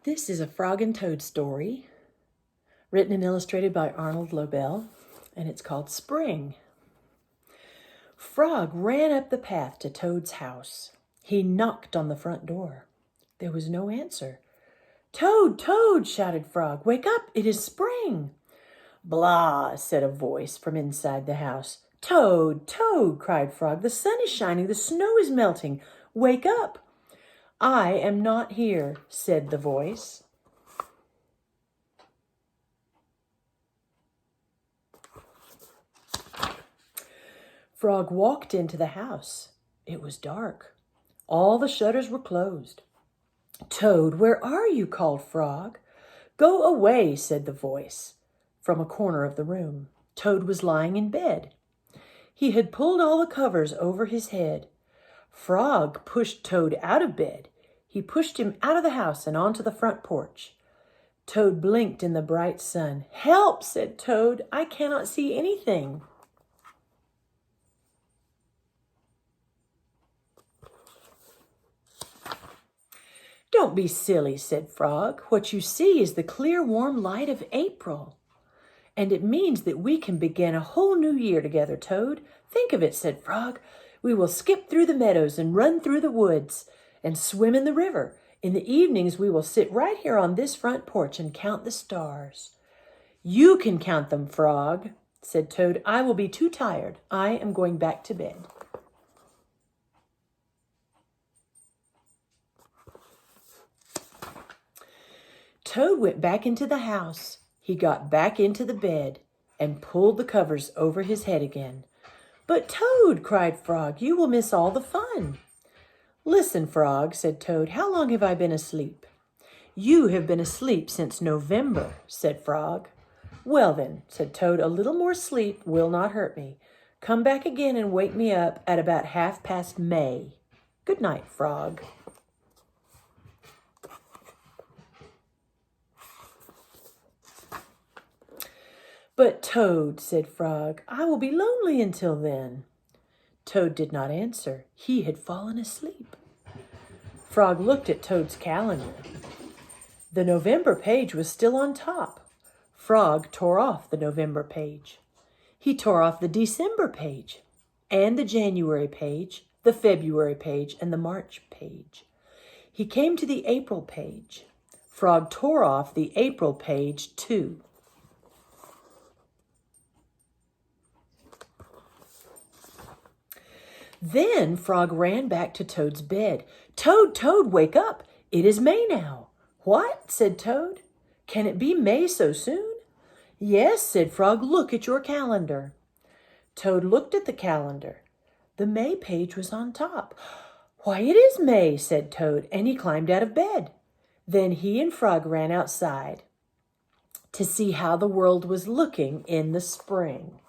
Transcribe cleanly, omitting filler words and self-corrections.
This is a Frog and Toad story, written and illustrated by Arnold Lobel, and it's called Spring. Frog ran up the path to Toad's house. He knocked on the front door. There was no answer. "Toad, Toad," shouted Frog, "wake up, it is spring." "Blah," said a voice from inside the house. "Toad, Toad," cried Frog, "the sun is shining, the snow is melting. Wake up." "I am not here," said the voice. Frog walked into the house. It was dark. All the shutters were closed. "Toad, where are you?" called Frog. "Go away," said the voice from a corner of the room. Toad was lying in bed. He had pulled all the covers over his head. Frog pushed Toad out of bed. He pushed him out of the house and onto the front porch. Toad blinked in the bright sun. "Help," said Toad. "I cannot see anything." "Don't be silly," said Frog. "What you see is the clear, warm light of April. And it means that we can begin a whole new year together, Toad. Think of it," said Frog. "We will skip through the meadows and run through the woods and swim in the river. In the evenings, we will sit right here on this front porch and count the stars." "You can count them, Frog," said Toad. "I will be too tired. I am going back to bed." Toad went back into the house. He got back into the bed and pulled the covers over his head again. "But Toad," cried Frog, "you will miss all the fun." "Listen, Frog," said Toad, "how long have I been asleep?" "You have been asleep since November," said Frog. "Well then," said Toad, "a little more sleep will not hurt me. Come back again and wake me up at about 1/2 May. Good night, Frog." "But Toad," said Frog, "I will be lonely until then." Toad did not answer. He had fallen asleep. Frog looked at Toad's calendar. The November page was still on top. Frog tore off the November page. He tore off the December page, and the January page, the February page, and the March page. He came to the April page. Frog tore off the April page too. Then Frog ran back to Toad's bed. "Toad, Toad, wake up. It is May now." "What?" said Toad. "Can it be May so soon?" "Yes," said Frog. "Look at your calendar." Toad looked at the calendar. The May page was on top. "Why, it is May," said Toad, and he climbed out of bed. Then he and Frog ran outside to see how the world was looking in the spring.